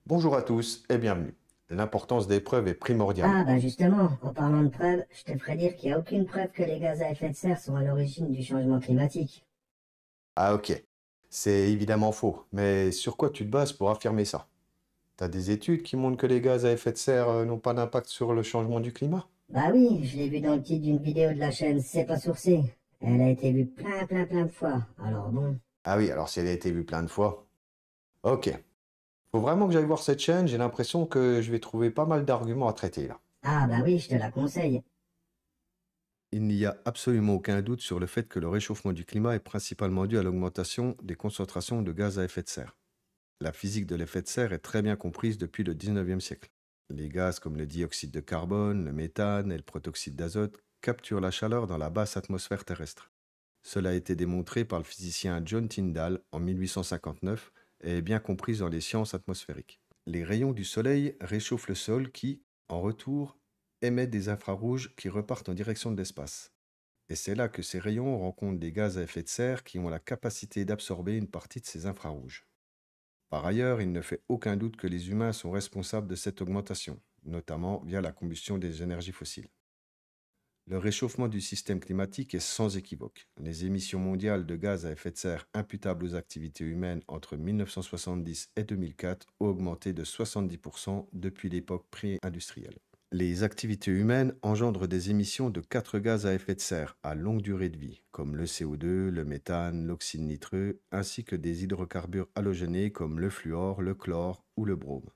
Bonjour à tous et bienvenue. L'importance des preuves est primordiale. Ah, bah justement, en parlant de preuves, je te ferais dire qu'il n'y a aucune preuve que les gaz à effet de serre sont à l'origine du changement climatique. Ah ok, c'est évidemment faux, mais sur quoi tu te bases pour affirmer ça? T'as des études qui montrent que les gaz à effet de serre n'ont pas d'impact sur le changement du climat? Bah oui, je l'ai vu dans le titre d'une vidéo de la chaîne C'est pas sourcé. Elle a été vue plein de fois. Alors bon. Ah oui, alors si elle a été vue plein de fois. Ok, faut vraiment que j'aille voir cette chaîne, j'ai l'impression que je vais trouver pas mal d'arguments à traiter là. Ah bah oui, je te la conseille. Il n'y a absolument aucun doute sur le fait que le réchauffement du climat est principalement dû à l'augmentation des concentrations de gaz à effet de serre. La physique de l'effet de serre est très bien comprise depuis le 19e siècle. Les gaz comme le dioxyde de carbone, le méthane et le protoxyde d'azote capturent la chaleur dans la basse atmosphère terrestre. Cela a été démontré par le physicien John Tyndall en 1859 et est bien compris dans les sciences atmosphériques. Les rayons du soleil réchauffent le sol qui, en retour, émet des infrarouges qui repartent en direction de l'espace. Et c'est là que ces rayons rencontrent des gaz à effet de serre qui ont la capacité d'absorber une partie de ces infrarouges. Par ailleurs, il ne fait aucun doute que les humains sont responsables de cette augmentation, notamment via la combustion des énergies fossiles. Le réchauffement du système climatique est sans équivoque. Les émissions mondiales de gaz à effet de serre imputables aux activités humaines entre 1970 et 2004 ont augmenté de 70% depuis l'époque pré-industrielle. Les activités humaines engendrent des émissions de 4 gaz à effet de serre à longue durée de vie, comme le CO2, le méthane, l'oxyde nitreux, ainsi que des hydrocarbures halogénés comme le fluor, le chlore ou le brome.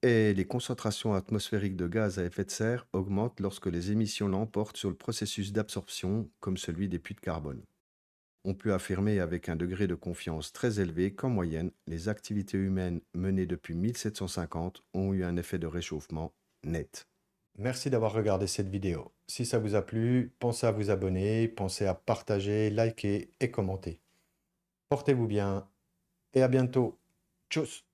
Et les concentrations atmosphériques de gaz à effet de serre augmentent lorsque les émissions l'emportent sur le processus d'absorption, comme celui des puits de carbone. On peut affirmer avec un degré de confiance très élevé qu'en moyenne, les activités humaines menées depuis 1750 ont eu un effet de réchauffement net. Merci d'avoir regardé cette vidéo. Si ça vous a plu, pensez à vous abonner, pensez à partager, liker et commenter. Portez-vous bien et à bientôt. Tchuss!